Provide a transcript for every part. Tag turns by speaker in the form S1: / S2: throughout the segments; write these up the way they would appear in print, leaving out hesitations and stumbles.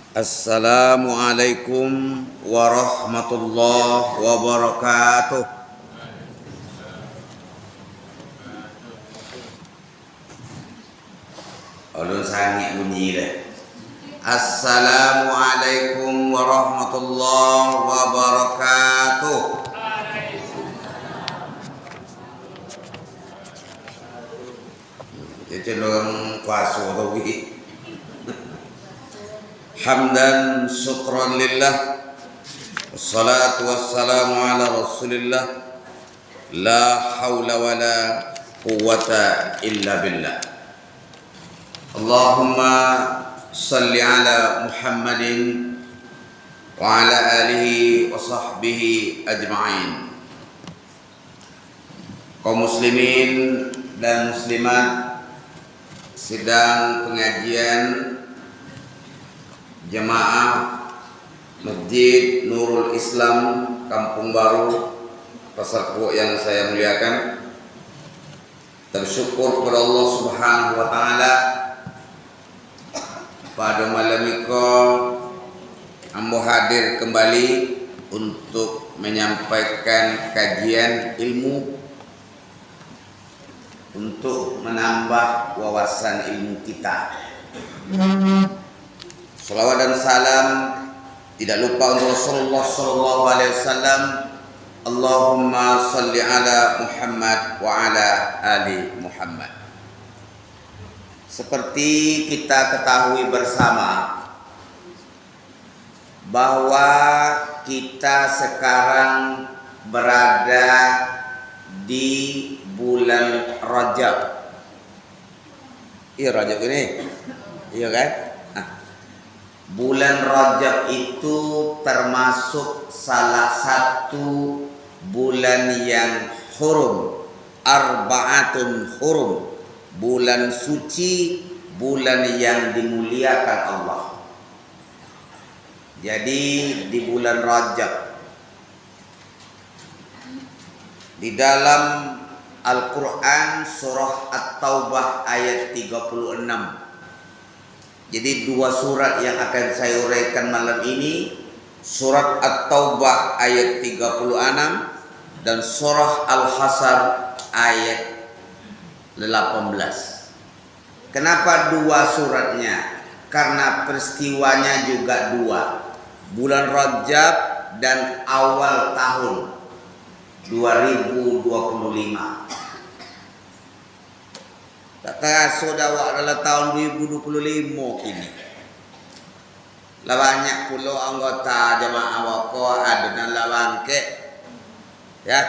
S1: Assalamualaikum warahmatullahi wabarakatuh. Ulun sangi bunyi deh. Assalamualaikum warahmatullahi wabarakatuh. Jadi cenderung kuasa tawi. Hamdan syukran lillah, wassalatu wassalamu ala rasulillah, la hawla wa la quwwata illa billah. Allahumma salli ala Muhammadin wa ala alihi wa sahbihi ajma'in. Kaum muslimin dan muslimat, sidang pengajian Jemaah Masjid Nurul Islam Kampung Baru Pasar Kebo yang saya muliakan, bersyukur kepada Allah Subhanahu wa taala pada malam ini ambo hadir kembali untuk menyampaikan kajian ilmu untuk menambah wawasan ilmu kita. Salawat dan salam tidak lupa untuk Rasulullah sallallahu alaihi wasallam. Allahumma salli ala Muhammad wa ala ali Muhammad. Seperti kita ketahui bersama bahwa kita sekarang berada di bulan Rajab. Iya Rajab ini. Iya kan? Bulan Rajab itu termasuk salah satu bulan yang hurum, arba'atun hurum, bulan suci, bulan yang dimuliakan Allah. Jadi di bulan Rajab, di dalam Al-Quran surah At-Taubah ayat 36. Jadi dua surat yang akan saya uraikan malam ini, surat At-Taubah ayat 36 dan surah Al-Hasr ayat 18. Kenapa dua suratnya? Karena peristiwanya juga dua. Bulan Rajab dan awal tahun 2025. Tak terasa dah adalah tahun 2025 ini. Lah banyak pula anggota jemaah wako ada dan bangkit. Ya.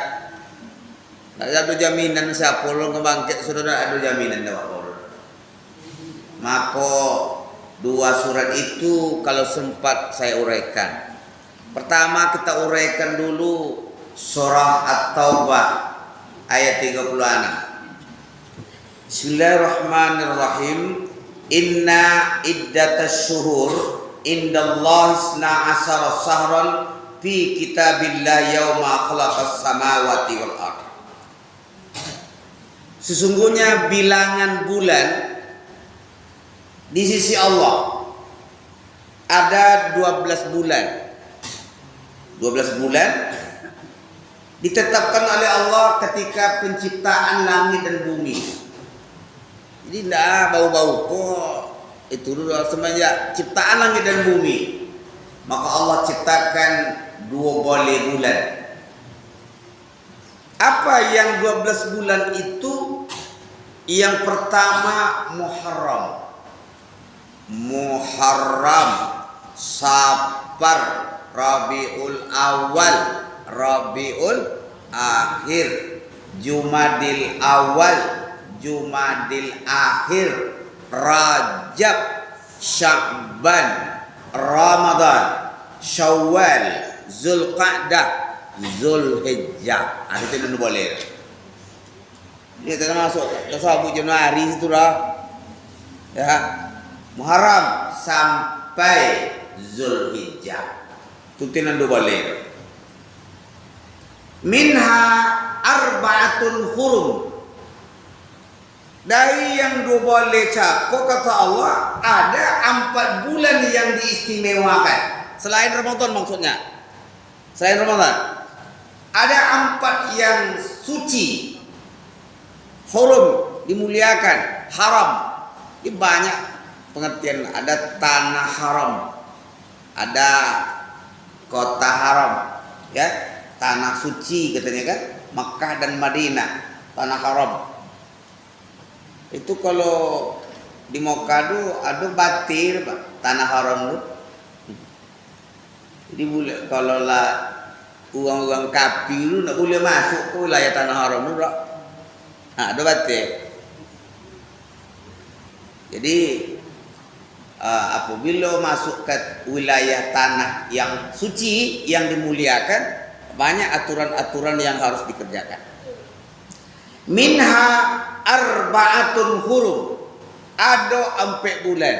S1: Tak ada jaminan siapa pun kebangkit sudah ada jaminan dah wako. Maka dua surat itu kalau sempat saya uraikan. Pertama kita uraikan dulu surah At-Taubah ayat 36. Bismillahirrahmanirrahim. Inna iddatas syuhur indallahi isna asara sahran fi kitabillah yauma khalaqas samawati wal ardh. Sesungguhnya bilangan bulan di sisi Allah ada 12 bulan. 12 bulan ditetapkan oleh Allah ketika penciptaan langit dan bumi. Jadi tidak bau-bau kok. Itu dulu semenjak ciptaan langit dan bumi. Maka Allah ciptakan 12 bulan. Apa yang 12 bulan itu? Yang pertama Muharram. Muharram, Safar, Rabiul Awal, Rabiul Akhir, Jumadil Awal, Jumadil Akhir, Rajab, Sya'ban, Ramadan, Syawal, Zulqa'dah, Zulhijjah. Itu dulu boleh. Ini termasuk tasawuf Januari itu dah. Ya. Muharram sampai Zulhijjah. Itu dulu boleh. Minha arba'atul hurum. Dari yang dua boleh cakap kata Allah, ada 4 bulan yang diistimewakan. Selain Ramadan maksudnya. Selain Ramadan. Ada 4 yang suci, hurum, dimuliakan, haram. Ini banyak pengertian. Ada tanah haram, ada kota haram, ya, tanah suci katanya kan, Makkah dan Madinah, tanah haram. Itu kalau di Mokkah tu ada batir, tanah haram tu. Jadi kalau lah orang-orang kafir tu nak boleh masuk ke wilayah tanah haram tu tak? Ada batir. Jadi apabila masuk ke wilayah tanah yang suci, yang dimuliakan, banyak aturan-aturan yang harus dikerjakan. Minha arba'atun hurum. Ada 4 bulan.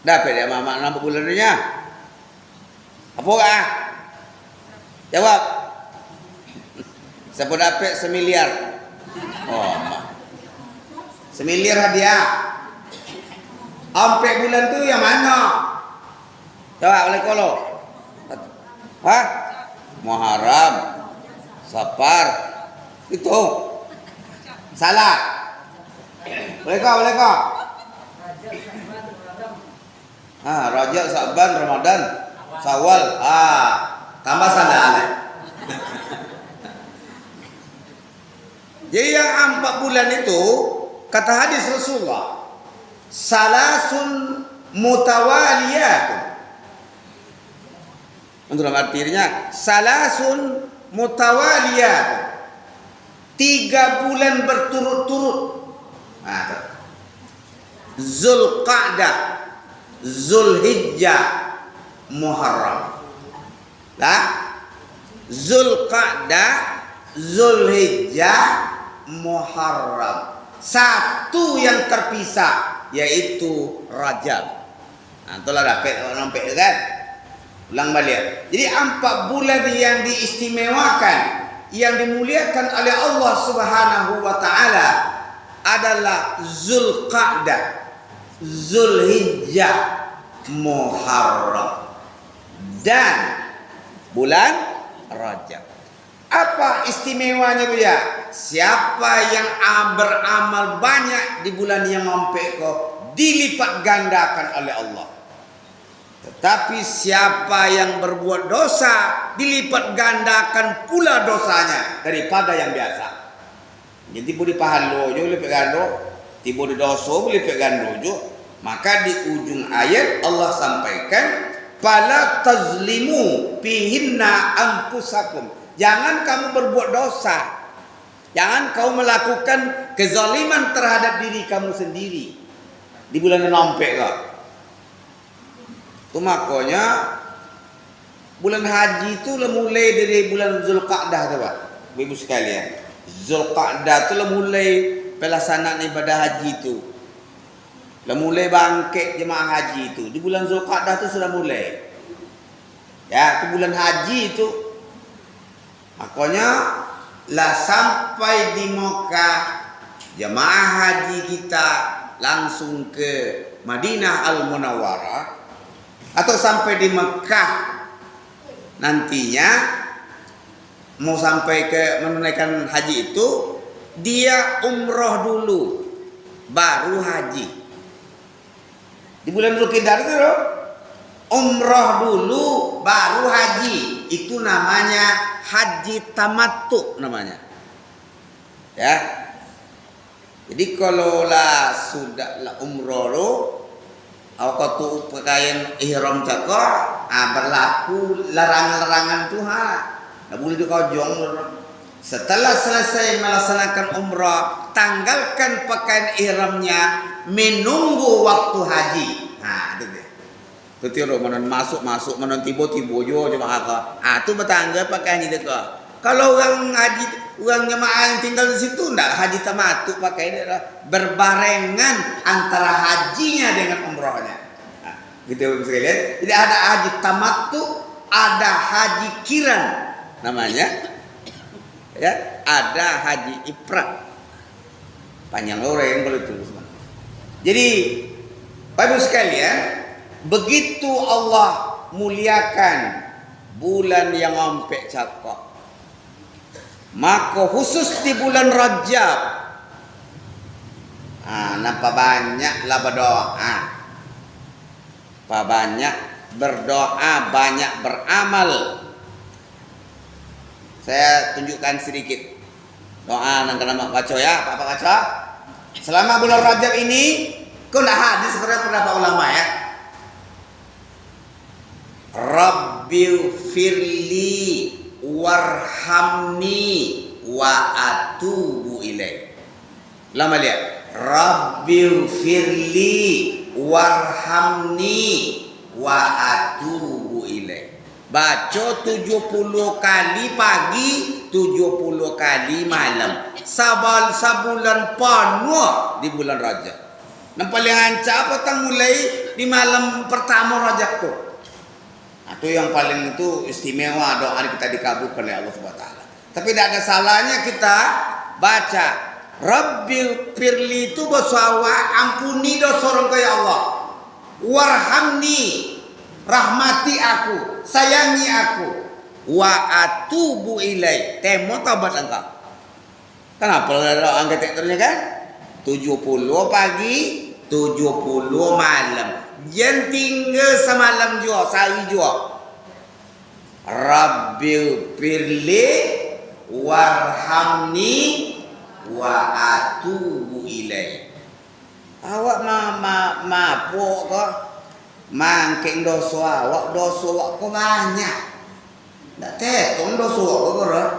S1: Dapat dia makna 4 bulan dia. Apa ah? Jawab. Siapa dapat semiliar? Oh, semiliar hadiah. 4 bulan tu yang mana? Jawab oleh kolo. Hah? Muharram, Safar. Itu. Salah. Boleh kau? Rajab, Sa'ban, Ramadan, Syawal. Tambah salah. Jadi yang 4 bulan itu kata hadis Rasulullah, salasun mutawaliyatun. Untuk artinya salasun mutawaliyatun. 3 bulan berturut-turut. Zulqa'dah, Zulhijjah, Muharram. Zulqa'dah, Zulhijjah, Muharram. Satu yang terpisah, yaitu Rajab. Itulah dapat nampak kan? Ulang balik. Jadi 4 bulan yang diistimewakan, yang dimuliakan oleh Allah Subhanahu wa taala adalah Zulqa'dah, Zulhijjah, Muharram dan bulan Rajab. Apa istimewanya ya? Siapa yang beramal banyak di bulan yang mampu dilipat gandakan oleh Allah. Tetapi siapa yang berbuat dosa dilipat gandakan pula dosanya daripada yang biasa. Jadi boleh pahalo je boleh gando, tiba di dosa boleh gando je. Maka di ujung ayat Allah sampaikan, "Fala tazlimu fihinna anfusakum." Jangan kamu berbuat dosa. Jangan kau melakukan kezaliman terhadap diri kamu sendiri di bulan Ramadan kau. Itu makanya bulan haji itu mulai dari bulan Zulqa'dah tu Pak. Ibu sekalian. Zulqa'dah itu mulai pelaksanaan ibadah haji itu. Mulai bangkit jemaah haji itu. Di bulan Zulqa'dah itu sudah mulai. Ya, itu bulan haji itu. Makanya lah sampai di Mekah jemaah haji kita langsung ke Madinah Al-Munawwarah atau sampai di Mekah nantinya mau sampai ke menunaikan haji itu dia umroh dulu baru haji. Di bulan Dzulqa'dah itu umroh dulu baru haji. Itu namanya haji tamattu namanya. Ya. Jadi kalau lah sudah lah umroh awak tu pakaian ihram cakap, berlaku larangan-larangan Tuhan. Tak boleh dikojong. Setelah selesai melaksanakan umrah, tanggalkan pakaian ihramnya, menunggu waktu haji. Itu dia. Betul orang masuk menon tiba-tiba jo jemaah ka. Tu bertangga pakaian itu ka. Kalau orang haji, orang jemaah yang tinggal di situ ndak haji tamattu pakai dia berbarengan antara hajinya dengan umrohnya. Gitu sekalian. Jadi ada haji tamattu, ada haji kiran namanya. Ya, ada haji ifrad. Panjang loreng kalau itu. Jadi Bapak sekalian, begitu Allah muliakan bulan yang ompek cakap, maka khusus di bulan Rajab, nampak banyaklah berdoa, banyak berdoa, banyak beramal. Saya tunjukkan sedikit doa yang kena baca ya, Pak baca. Selama bulan Rajab ini, kau nak hadis sebenarnya pendapat ulama ya. Rabbil firli warhamni wa atubu ilaih. Lama lihat. Rabbil firli warhamni wa atubu ilaih. Baca 70 kali pagi, 70 kali malam. Sebulan penuh di bulan Rajab. Yang paling ancap petang mulai di malam pertama Rajab tu. Itu yang paling itu istimewa, doa kita dikabulkan oleh Allah Subhanahu wa taala. Tapi tidak ada salahnya kita baca Rabbil firli itu bersawa ampuni dosa orang kaya Allah. Warhamni, rahmati aku, sayangi aku. Wa atubu ilai, temo taubat engkau. Kenapa doa angkat tektornya kan? 70 pagi, 70 malam. Jangan tinggal semalam juga, sehari juga. Rabbil firli warhamni wa atubu ilaih. Awak mabuk kok mangking dosa awak kok banyak. Tak tetong dosa awak kok.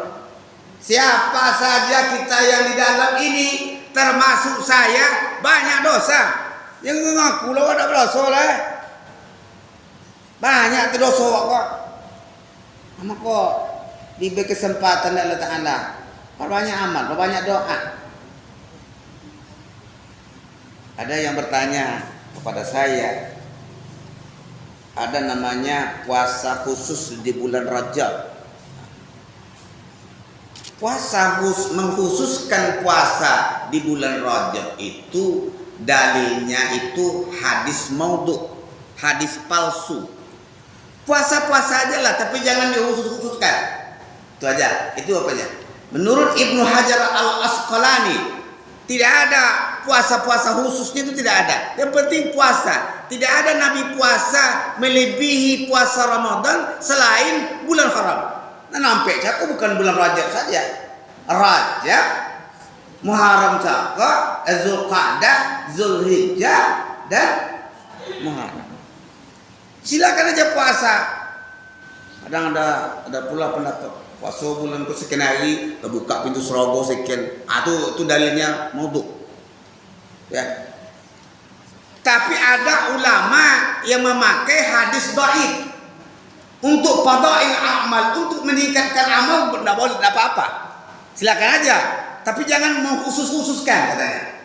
S1: Siapa saja kita yang di dalam ini, termasuk saya, banyak dosa. Yang mengaku lah ada berdosa lah. Banyak tu dosa kok. Maka diberi kesempatan Allah Ta'ala. Perbanyak amal, perbanyak doa. Ada yang bertanya kepada saya, ada namanya puasa khusus di bulan Rajab. Puasa mengkhususkan puasa di bulan Rajab itu dalilnya itu hadis maudhu, hadis palsu. Puasa-puasa aja lah, tapi jangan dikhusus-khususkan. Itu aja. Itu apanya? Menurut Ibnu Hajar Al-Asqalani, tidak ada puasa-puasa khususnya, itu tidak ada. Yang penting puasa. Tidak ada Nabi puasa melebihi puasa Ramadan selain bulan haram. Nah, nampak cakap bukan bulan Rajab saja. Rajab, Muharram cakap, Zulqa'dah, Zulhijjah dan Muharram. Silakan aja puasa. Kadang ada pula pendapat puasa bulan ke sekian hari, terbuka pintu surga sekian. Itu dalilnya maudhu. Ya. Tapi ada ulama yang memakai hadis dhaif untuk fadail amal, untuk meningkatkan amal, tidak boleh, tidak apa-apa. Silakan aja, tapi jangan mengkhusus-khususkan katanya.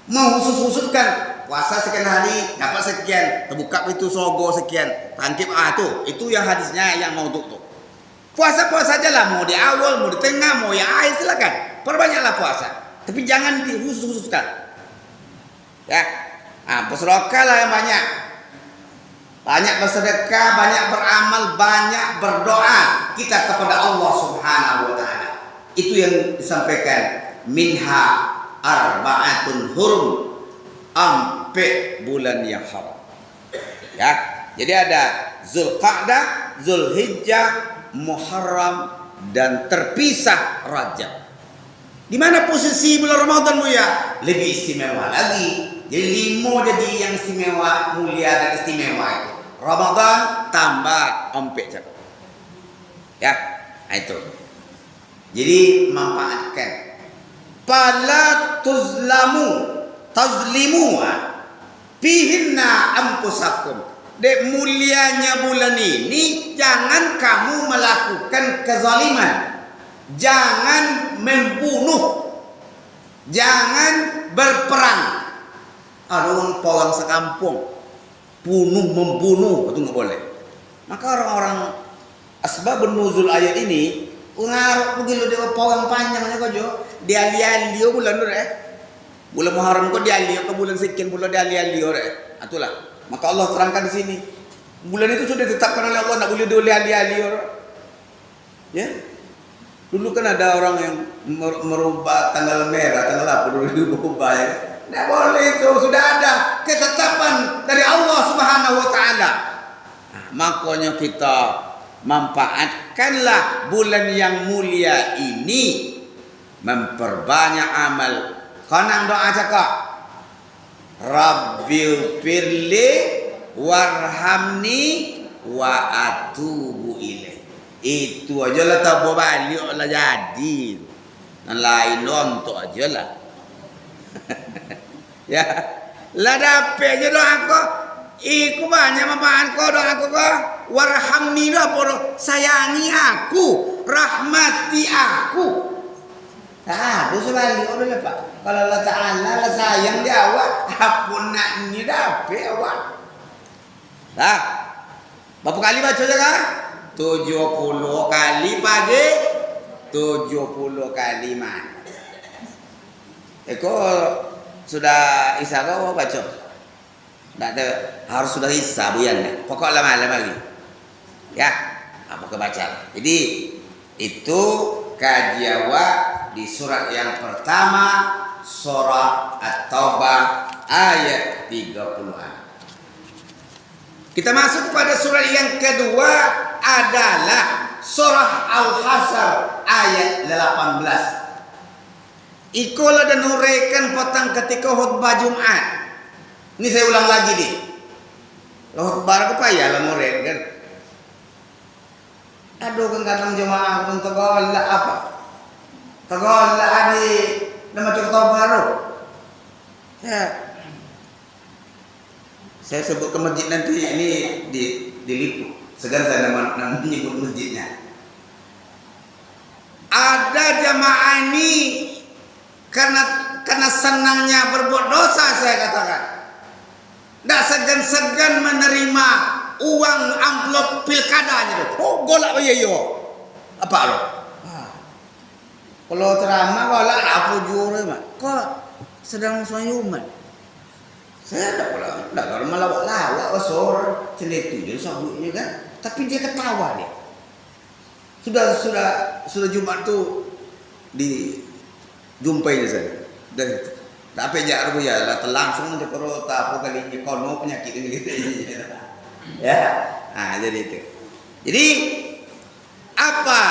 S1: Mengkhusus-khususkan puasa sekian hari dapat sekian, terbuka pintu surga sekian, tangkip itu yang hadisnya yang maudhu tuh. Puasa-puasa aja lah, mau di awal, mau di tengah, mau yang akhir, silakan. Perbanyaklah puasa, tapi jangan dikhusus-khususkan. Ya, bersedekah lah yang banyak. Banyak bersedekah, banyak beramal, banyak berdoa kita kepada Allah Subhanahu wa taala. Itu yang disampaikan minha arba'atun hurum, ampe bulan yang haram. Ya. Jadi ada Zulqa'dah, Zulhijjah, Muharram dan terpisah Rajab. Di mana posisi bulan Ramadan ya? Lebih istimewa lagi. Jadi 5 jadi yang istimewa, mulia dan istimewa itu. Ramadan tambah ompek cakap. Ya, itu. Jadi manfaatkan. Fala tazlimu fihinna anfusakum. Dek mulianya bulan ini, jangan kamu melakukan kezaliman. Jangan membunuh. Jangan berperang. Ada orang sekampung membunuh, itu nggak boleh. Maka orang-orang asbabun nuzul ayat ini ngaruh begitu dia pawang panjangnya kok jo dia lian dia bulan nur Bulan Muharram kau dialih ke bulan sekian bulan dialih-alih orang. Itulah. Maka Allah terangkan di sini. Bulan itu sudah ditetapkan oleh Allah, tak boleh dialih-alih orang. Ya. Dulu kan ada orang yang merubah tanggal merah, tanggal apa dulu dirubah ya. Tidak boleh itu, sudah ada ketetapan dari Allah Subhanahu wa taala. Nah, makanya kita manfaatkanlah bulan yang mulia ini memperbanyak amal. Konang doa cakap. Rabbil firli warhamni wa atubu ilaih. Itu aja lah, tak balik lah jadi. Yang lain untuk aja lah. Ya, lah dapat aja doa aku. Iku banyak manfaat kau doa aku kau. Warhamni lah poro, sayangi aku, rahmati aku. Ah, itu sebalik orang lepas. Kalau Allah Taala lah sayang dia awak, apa nak ni dapat awak. Dah, berapa kali baca jaga? 70 kali pagi, 70 kali malam. Eko sudah isya kau baca? Tak ada, harus sudah isya buyan. Pokoklah malam lagi. Ya, apa kebaca? Jadi itu kajian awak di surat yang pertama, surah At-Taubah ayat 30-an. Kita masuk kepada surat yang kedua adalah surah Al-Hasyr ayat 18. Ikulah dan huraikan petang ketika khutbah Jumat. Ini saya ulang lagi nih. Khutbah apa ya lah murid kan? Aduh kan kadang jemaah pun tegolak apa? Tegolak di nama cerita baru. Ya. Saya sebut ke masjid nanti ini di Lipu. Segan saya nama menyebut masjidnya. Ada jamaah ini karena senangnya berbuat dosa, saya katakan. Tak segan-segan menerima uang amplop pilkadanya. Oh, golak yo. Apa lo? Kalau ceramah golak apa jure mak? Kok sedang sayuman? Saya tak pula, tak kalau melawak sor celetu dia sabuknya kan. Tapi dia ketawa dia. Sudah Jumat tu dijumpai saya. Dan tak apa jak aku ya lah langsung aja kalau tak apa kali ini kono penyakit ini gitu. Ya. Nah, jadi itu. Jadi apa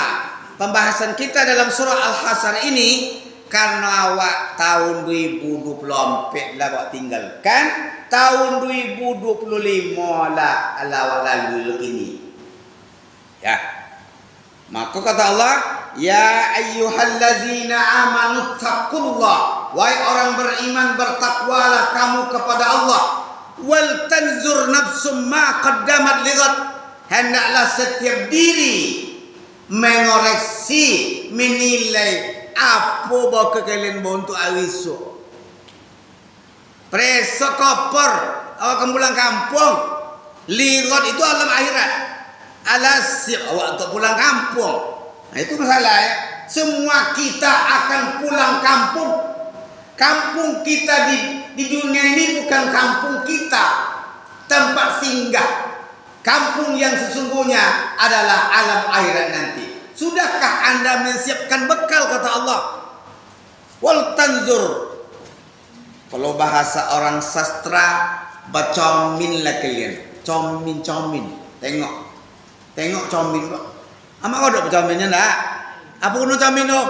S1: pembahasan kita dalam surah Al-Hasyr ini? Karena awak tahun 2024 lah awak tinggalkan, tahun 2025 lah awak lalu ini. Ya. Maka kata Allah, ya ayyuhallazina amanu taqullah. Wahai orang beriman, bertakwalah kamu kepada Allah. Wal tanzur nafsum ma qaddamat lighat. Hendaklah setiap diri mengoreksi, menilai apa bawa kalian untuk awisu. Preso koper awak pulang kampung. Lighat itu alam akhirat. Alasir awak untuk pulang kampung. Nah, itu masalah ya. Semua kita akan pulang kampung. Kampung kita di dunia ini bukan kampung kita, tempat singgah. Kampung yang sesungguhnya adalah alam akhirat nanti. Sudahkah anda menyiapkan bekal, kata Allah? Wal tanzur. Kalau bahasa orang sastra, bacomin lah kalian. Comin. Tengok comin kok. Amak kau ada cominnya enggak? Apa guna comin tu?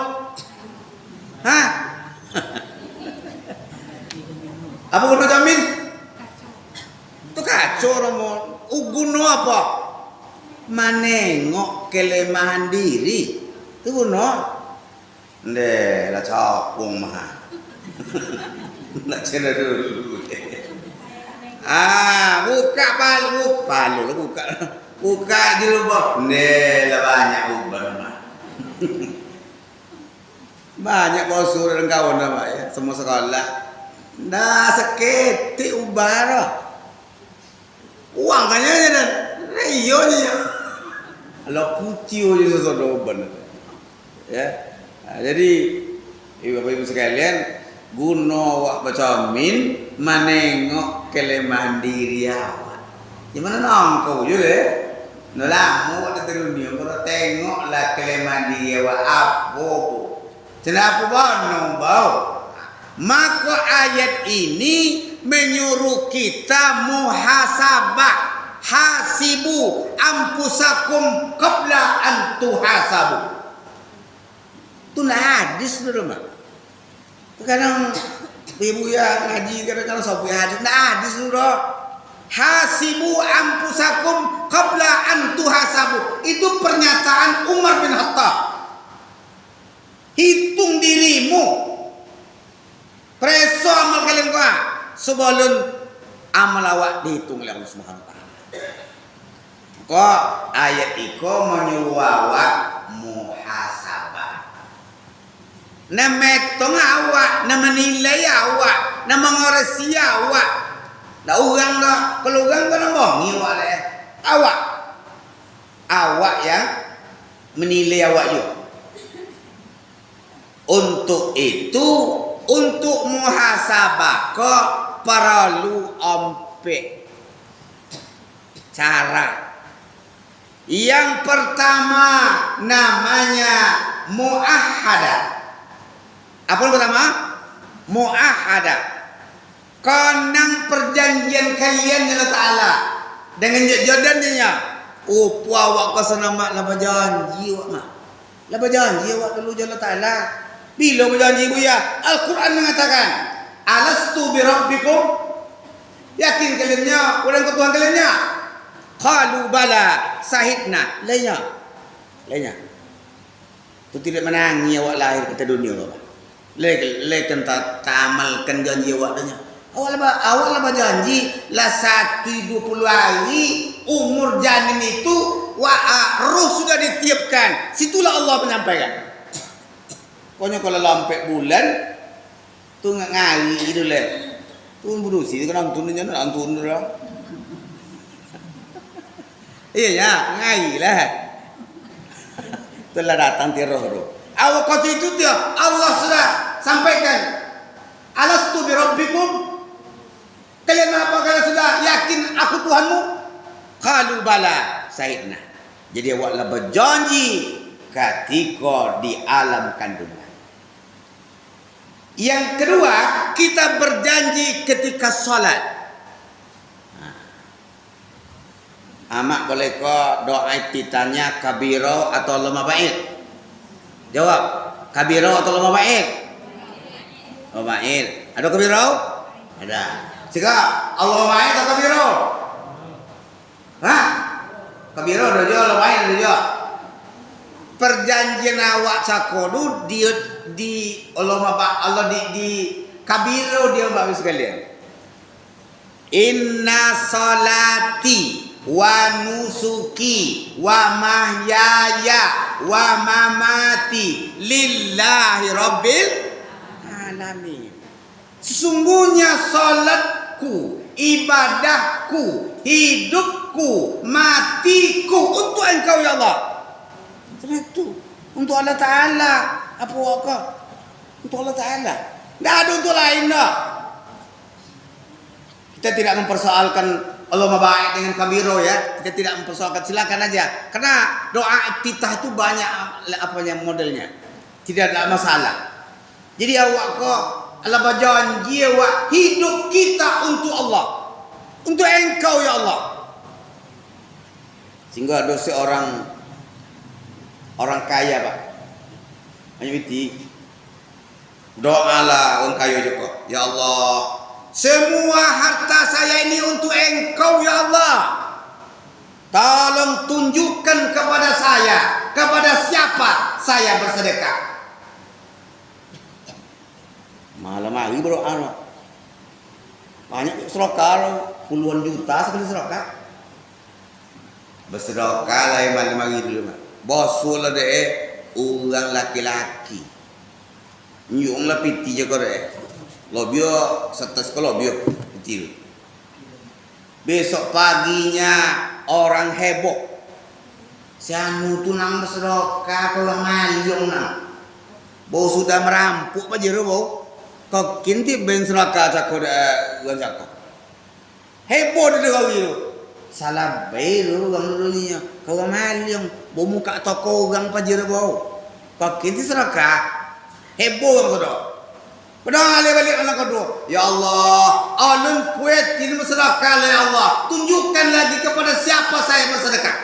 S1: Hah? Apa guna comin? Itu kacau romo. Guna apa? Menengok kelemahan diri. Itu guna. Ndeh, lah capung mah. Nak cina dulu. Buka palu lah buka. Buka di lubang. Ndeh, lah banyak uban mah. Banyak bosur dan kawan nama ya, semua sekolah. Dah seketik ubar. Uang kayaknya dan reyonya. Kalau putih aja sesuatu uban. Ya. Nah, jadi ibu-ibu sekalian, Guna awak bercermin menengok kelemahan diri awak. Gimana nongko je le? Nolamu ada dunia kalau tengoklah kelemahan diri awak apa. Kenapa bau bau? Maka ayat ini menyuruh kita muhasabah. Hasibu anfusakum qabla an tuhasabu. Itu hadis dulu mah. Kadang ibu ya ngaji kadang-kadang sampai hadis. Hadis dulu. Hasibu anfusakum qabla an tuhasabu. Itu pernyataan Umar bin Khattab. Hitung dirimu. Preso amal kalian kau sebelum amal awak dihitung oleh Allah Subhanahu wa taala. Kok ayat iko menyuruh awak muhasabah. Na metong awak, na menilai awak, na mengoresi awak. Na orang dah, kalau orang kan bohongi awak dah. Awak yang menilai awak juga. Untuk itu, untuk muhasabah kok perlu ompek cara. Yang pertama namanya muahhadah. Apa yang pertama? Muahhadah. Konang perjanjian kalian dengan Ta'ala dengan jodohnya. Oh, puawak kau senama lah berjanji awak mah. Lah berjanji awak dulu dengan Ta'ala. Bila berjanji bu ya? Al-Quran mengatakan, alastu bi rabbikum? Yakin kaliannya orang ke Tuhan kaliannya? Qalu bala sahidna. Lainnya. Itu tidak menangi awak lahir ke dunia awak. Lekan tak amalkan janji awak danya. Awak lah berjanji lah 120 hari umur janin itu ruh sudah ditiupkan. Situlah Allah menyampaikan. Pokoknya kalau lampai bulan tu ngari gitu le. Tu berusi kan antun dah. Iya ya, ngari lah. Telah datang roh. Awak kata itu dia Allah sudah sampaikan. Alastu bi rabbikum? Kalian apa kalian sudah yakin aku Tuhanmu? Qalu bala sayyidina. Jadi awak lah berjanji ketika di alam kandungan. Yang kedua, kita berjanji ketika salat. Amak boleh kau doa titanya kabiro atau lemah baik? Jawab, kabiro atau lemah baik? Lemah baik. Ada kabiro? Ada. Jika Allah baik atau kabiro? Hah? Kabiro ada juga, lemah baik ada juga. Perjanjian awak cakodu di Allah di kabiro dia bagus sekalian. Inna salati wa nusuki wa mahyaya wa mamati lillahi rabbil alamin. Sesungguhnya salatku, ibadahku, hidupku, matiku untuk Engkau ya Allah. Itu untuk Allah Ta'ala. Apa wakah? Untuk Allah Ta'ala. Tidak ada untuk lain dah. Kita tidak mempersoalkan Allah baik dengan kabiro ya. Kita tidak mempersoalkan, silakan aja. Karena doa iftitah itu banyak apanya modelnya. Tidak ada masalah. Jadi awak kok Allah berjanji awak hidup kita untuk Allah. Untuk Engkau ya Allah. Sehingga dosa orang kaya pak, hanya biti doalah orang kaya juga. Ya Allah, semua harta saya ini untuk Engkau ya Allah. Tolong tunjukkan kepada saya, kepada siapa saya bersedekah. Malam hari berdoa, banyak sedekah, puluhan juta sekali sedekah. Bersedekah lah malam hari dulu mah. Bosul ada orang laki-laki. Nyung lah piti je kau deh. Lobio setes ke lobio piti. Besok paginya orang heboh. Si anu tu nang bersedekah kalau ngaliung nang. Bau sudah merampuk apa jeru bau? Kau kinti ben seraka cakap orang cakap. Heboh dia kau gitu. Salah baik orang dulunya. Kau maling, bau muka toko orang pajir bau. Kau kinti seraka. Heboh orang saudara. Padahal balik anak kedua. Ya Allah, alun puet ini bersedekah ya Allah. Tunjukkan lagi kepada siapa saya bersedekah.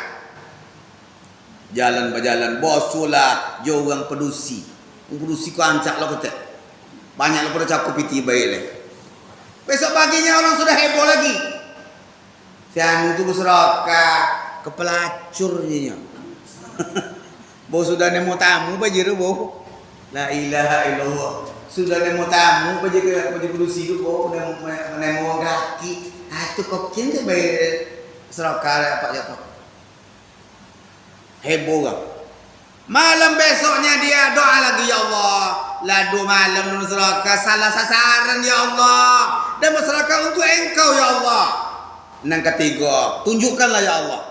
S1: Jalan berjalan, bosulah, jauh orang pedusi. Pedusi ku ancak lah kata. Banyak lah pada cakup piti baik lah. Besok paginya orang sudah heboh lagi. Sian itu bersedekah ke pelacurnya. Bau sudah nemu tamu bajir bau. La ilaha illallah. Sudah nemu tamu baca pedusi itu kok nemu orang laki. Ah itu kok kinti baik serokar apa ya kok. Heboh kan. Malam besoknya dia doa lagi ya Allah. Ladu malam nun serokar salah sasaran ya Allah. Dan masyarakat untuk engkau ya Allah. Yang ketiga, tunjukkanlah ya Allah.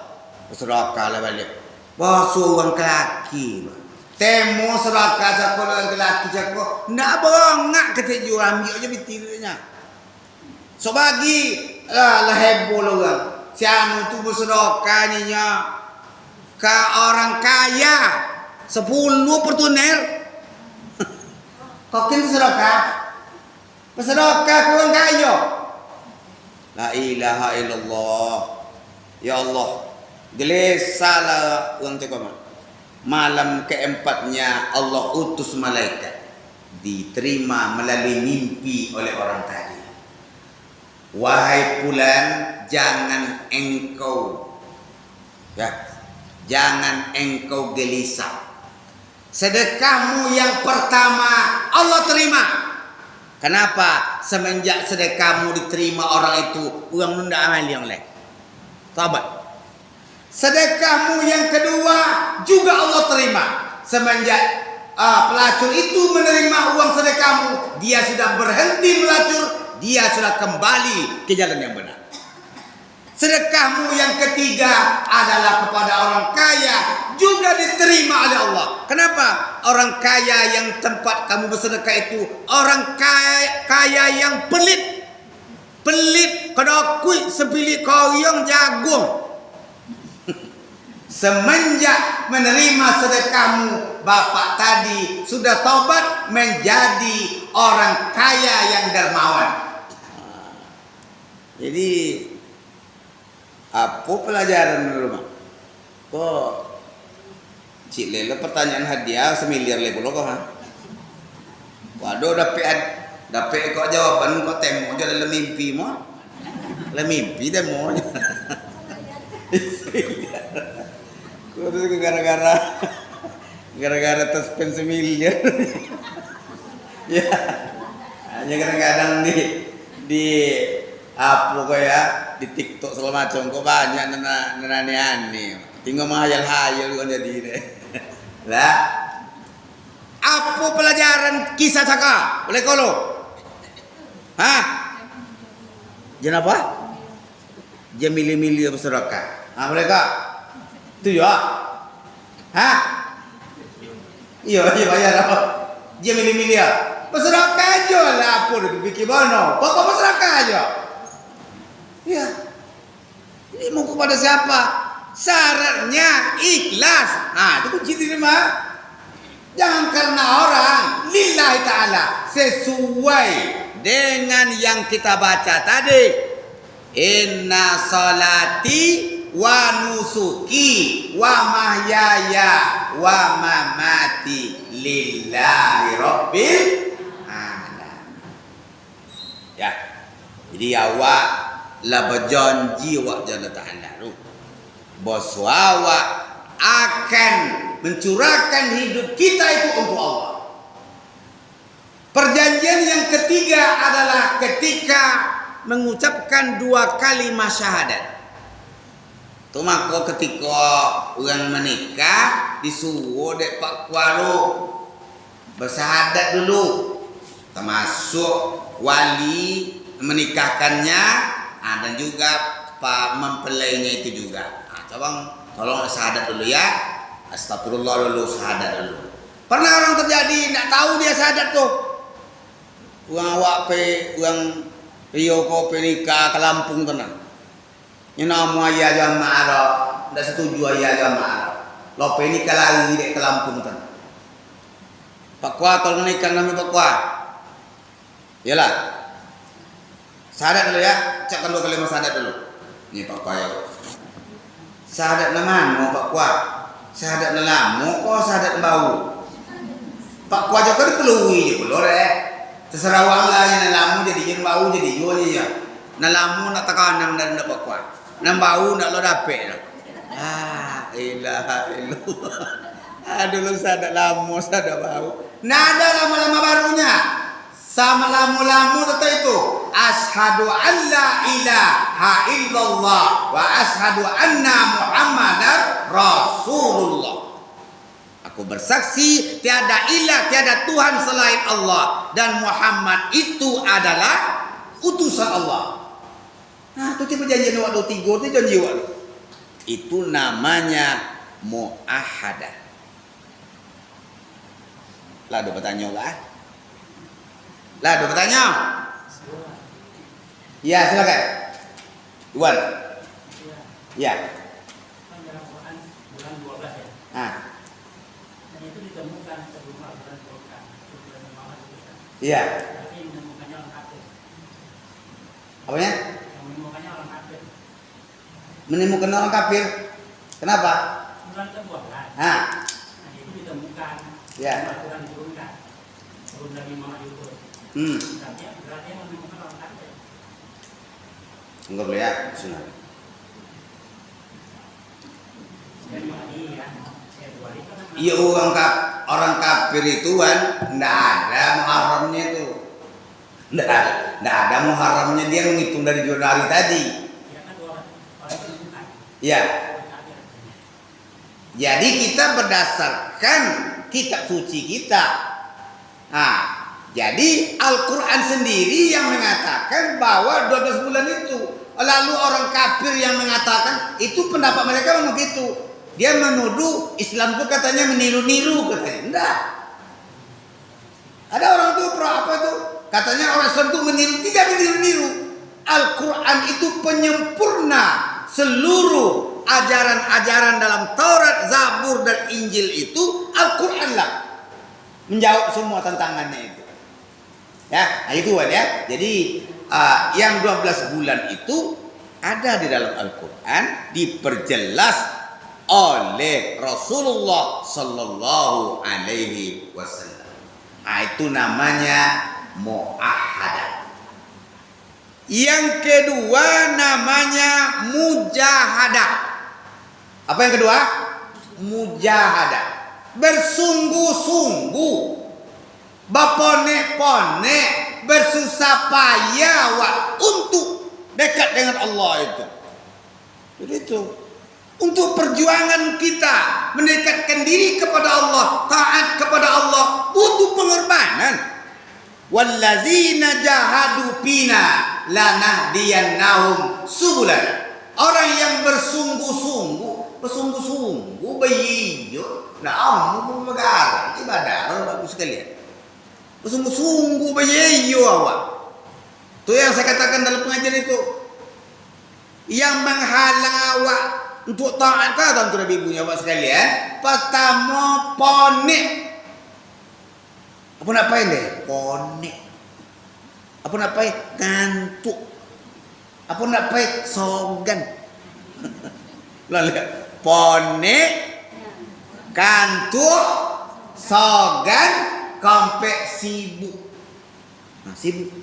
S1: Serokar lah balik. Basuh orang laki. Temo seraka cakap orang lelaki cakap nak bongak kata jual ambil aja bitirnya. So bagi lah heboh orang. Siapa tu bersedekahnya ke orang kaya 10 pertuner. Kau kena sedekah. Bersedekah ke orang kaya. La ilaha illallah. Ya Allah. Gelesalah orang cakap. Malam keempatnya Allah utus malaikat. Diterima melalui mimpi oleh orang tadi. Wahai fulan, jangan engkau gelisah. Sedekahmu yang pertama Allah terima. Kenapa? Semenjak sedekahmu diterima orang itu, orang nunda amal yang lain. Sahabat. Sedekahmu yang kedua juga Allah terima. Semenjak pelacur itu menerima uang sedekahmu, dia sudah berhenti melacur, dia sudah kembali ke jalan yang benar. Sedekahmu yang ketiga adalah kepada orang kaya, juga diterima oleh Allah. Kenapa? Orang kaya yang tempat kamu bersedekah itu orang kaya yang pelit. Pelit kedokui sebilik koyong jagung. Semenjak menerima sedekahmu, bapak tadi sudah tobat menjadi orang kaya yang dermawan. Jadi apa pelajaran dulu mak? Kok cik lele pertanyaan hadiah semiliar le puluh kok ha? Waduh dapat kok jawaban kok temu aja dalam mimpi mo. Dalam mimpi temu. Terus gara-gara terspend semiliar. Ya. Hanya kadang-kadang di apa kayak di TikTok segala macam kok banyak aneh-aneh. Tinggal menghayal-hayal kan jadi deh. Lah. Apa pelajaran kisah cakap? Boleh kalau? Hah? Jangan apa? Dia milih-milih bersedekah. Boleh kak? Itu ya. Hah? Iya bayar apa? Dia milih-milih ya. Bersedekah aja lah apa udah dipikir mana. Pokok bersedekah aja. Ya. Ini mau kepada siapa? Syaratnya ikhlas. Itu kunci terima. Jangan karena orang. Lillahi ta'ala. Sesuai dengan yang kita baca tadi. Inna salati wa nusuki wa mahyaya wa mamati lillahi rabbil alamin. Ya. Jadi awak la berjanji wa jalla ta'ala tu. Bahwa awak akan mencurahkan hidup kita itu untuk Allah. Perjanjian yang ketiga adalah ketika mengucapkan 2 kalimat syahadat. Tu maka ketika orang menikah disuruh dek pak kualo bersyahadat dulu, termasuk wali menikahkannya, dan juga pak mempelainya itu juga. Coba tolong syahadat dulu ya, astagfirullah dulu, syahadat dulu. Pernah orang terjadi tidak tahu dia syahadat tuh, Uang awak pe uang Rio ko pe nikah ke Lampung tenang. Nyena mu ayah jamaah ro, ndak setuju ayah jamaah. Lo pe nikah lagi dek ke Lampung tenang. Pak Kwa kalau nikah kami Pak Kwa. Iyalah. Sahadat dulu ya, cek dulu kalimat sahadat dulu. Ini Pak Kwa ya. Sahadat nama mau Pak Kwa. Sahadat nelamu kok sahadat bau. Pak Kwa juga dikelui je pulur terserah wang lah yang nalamu jadi jen bau jadi jual ya. Nalamu nak tekanang dan nak Pak Kwa. Nak bau nak lo dapet. Ah, ilaha illallah. Aduh lu sahadat lamu sahadat bau. Nada lama-lama barunya. Sama lamu-lamu tetap itu. Ashadu an la ilaha illallah wa ashadu anna Muhammadar Rasulullah. Aku bersaksi tiada ilah, tiada Tuhan selain Allah dan Muhammad itu adalah utusan Allah. Nah, itu tipe janji waktu tiga itu janji waktu. Itu namanya muahadah. Lah ada bertanya lah. Lah ada bertanya. Ya silakan. Iwan. Ya.
S2: Bulan 12 ya.
S1: Ah.
S2: Itu ditemukan sebelum bulan Furqan.
S1: Iya.
S2: Tapi menemukannya orang kafir.
S1: Apanya?
S2: Yang menemukannya orang kafir.
S1: Menemukan orang kafir. Kenapa?
S2: Bulan ke-12.
S1: Ah.
S2: Nah, itu ditemukan.
S1: Ya.
S2: Al-Quran diturunkan. Turun dari Muhammad itu. Berarti yang menemukan orang kafir.
S1: Enggak boleh ya, sunnah. Iya orang kafir itu kan ndak ada muharramnya itu. Ndak ada muharramnya dia menghitung dari hari tadi. Iya. Jadi kita berdasarkan kitab suci kita. Nah, jadi Al-Quran sendiri yang mengatakan bahwa 12 bulan itu. Lalu orang kafir yang mengatakan itu pendapat mereka memang begitu. Dia menuduh Islam itu katanya meniru-niru katanya. Enggak. Ada orang tuh apa itu? Katanya orang Islam itu meniru, tidak meniru-niru. Al-Quran itu penyempurna seluruh ajaran-ajaran dalam Taurat, Zabur dan Injil itu Al-Quran lah menjawab semua tantangannya itu. Ya, nah itu kan ya. Jadi yang 12 bulan itu ada di dalam Al-Quran diperjelas oleh Rasulullah Sallallahu Alaihi Wasallam. Nah, itu namanya muahadah. Yang kedua namanya mujahadah. Apa yang kedua? Mujahadah. Bersungguh-sungguh, bapone-pone, bersusah payah untuk dekat dengan Allah itu. Jadi itu. Untuk perjuangan kita mendekatkan diri kepada Allah, taat kepada Allah, butuh pengorbanan. Wallazina jahadu fina lanahdiyannahum subulan. Orang yang bersungguh-sungguh bayiyo, nah mau megarang ibadah kalau bagus sekalian. Bersungguh-sungguh bayiyo awak. Itu yang saya katakan dalam pengajian itu. Yang menghalang awak untuk taat kata untuk ibunya awak sekalian. Pertama ponik. Apa nak pakai deh? Ponik. Apa nak pakai ngantuk. Apa nak pakai sogan. Lalu ponik, kantuk, sogan, kompek sibuk. Nah sibuk.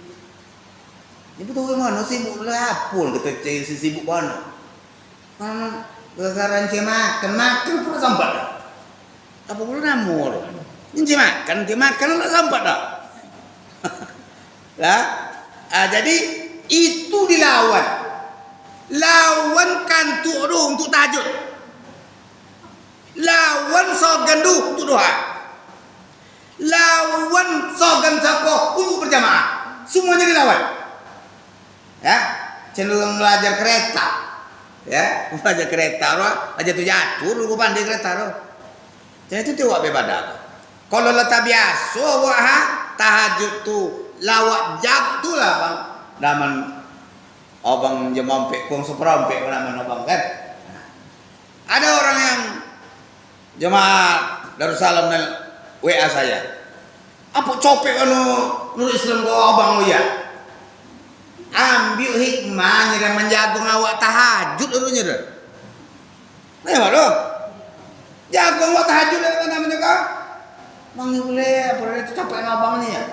S1: Ini betul mana sibuk lapul kita cari sibuk mana? Gara-gara makan pun sampai dah. Apa pun namur. Ini makan lah sampai dah. Lah, jadi itu dilawan. Lawan kantuk doh untuk tahajud. Lawan sogan doh untuk doa. Lawan sogan sakoh untuk berjamaah. Semuanya dilawan. Ya, cenderung belajar kereta. Ya, belajar kereta roh, aja tu jatuh lu pandai kereta roh. Jadi itu tuh wak bebadak. Kalau letak biasa wah tahajud tu lawak jak tu lah bang. Daman abang jemampek kong seperompek naman abang kan. Ada orang yang jemaah Darussalam WA saya. Apa copek anu nur Islam kau abang lu ya? Ambil hikmahnya dan menjaga awak tahajud dulunya dah. Nah, mana? Jaga awak tahajud apa namanya kau? Mangi boleh apa itu capek abang ni ya?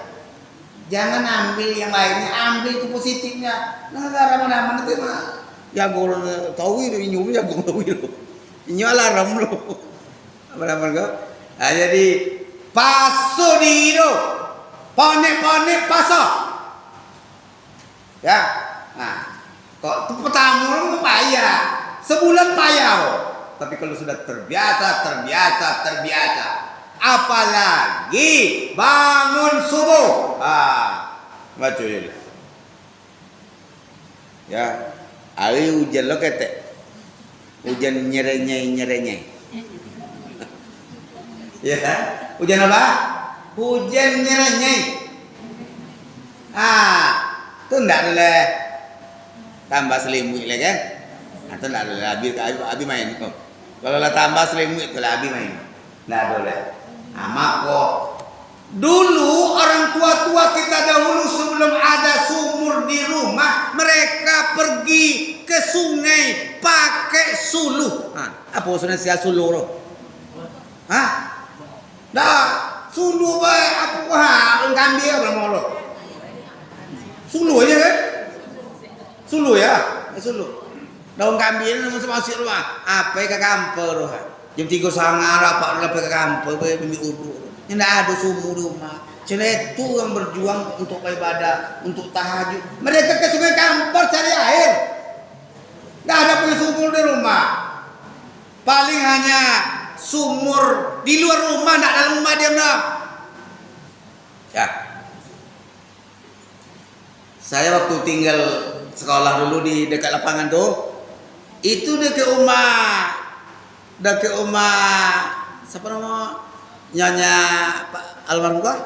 S1: Jangan ambil yang lainnya, ambil itu positifnya. Nah, mana tu mah. Jaga orang tahu itu inyu jaga tahu itu. Inyu alarm lu. Apa kau? Nah, jadi paso di itu. Panik paso. Ya. Nah, kok pertama payah. Sebulan payah loh. Tapi kalau sudah terbiasa. Apalagi bangun subuh. Baca je. Ya. Hari hujan lo kete. Hujan nyerenyai. Ya kan? Hujan apa? Hujan nyerenyai. Tu ndak ada tambah selimut lagi kan? Atau ndak ada abi main. Kalau lah tambah selimut tu lah abi main. Ndak boleh. Maka dulu orang tua-tua kita dahulu sebelum ada sumur di rumah, mereka pergi ke sungai pakai suluh. Apa maksudnya sia suluh tu? Dah suluh apa ngambil apa mau? Suluh aja kan? Suluh ya? Suluh. Daun kambing masuk rumah. Apa ke kampung tu? Jam 3 sangar apa nak ke kampung beli uduk. Tidak ada sumur di rumah. Cuma itu yang berjuang untuk ibadah, untuk tahajud. Mereka ke sungai Kampar cari air. Tidak ada punya sumur di rumah. Paling hanya sumur di luar rumah, tidak dalam rumah dia nak. Ya. Saya waktu tinggal sekolah dulu di dekat lapangan tuh, itu dekat rumah siapa nama nyonya Pak almarhum kau?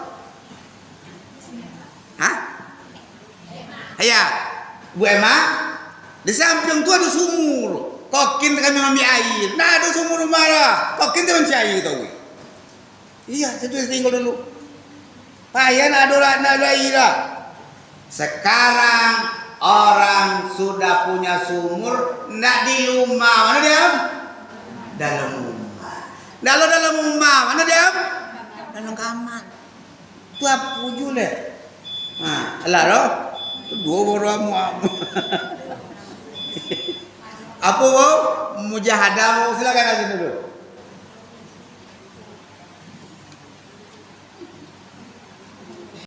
S1: Ya, Bu Emma. Di samping tu ada sumur. Kokin kami ambil air. Nah ada sumur rumah lah. Kokin tu mencari air tahu. Iya, situ tinggal dulu. Payah nak ada air lah. Sekarang orang sudah punya sumur, nak di rumah. Mana dia? Dalam rumah. Dalam rumah. Mana dia? Dalam kamar. Tu apa pujul deh? Alah roh. Dua orang apa mujahadah silakan aja dulu.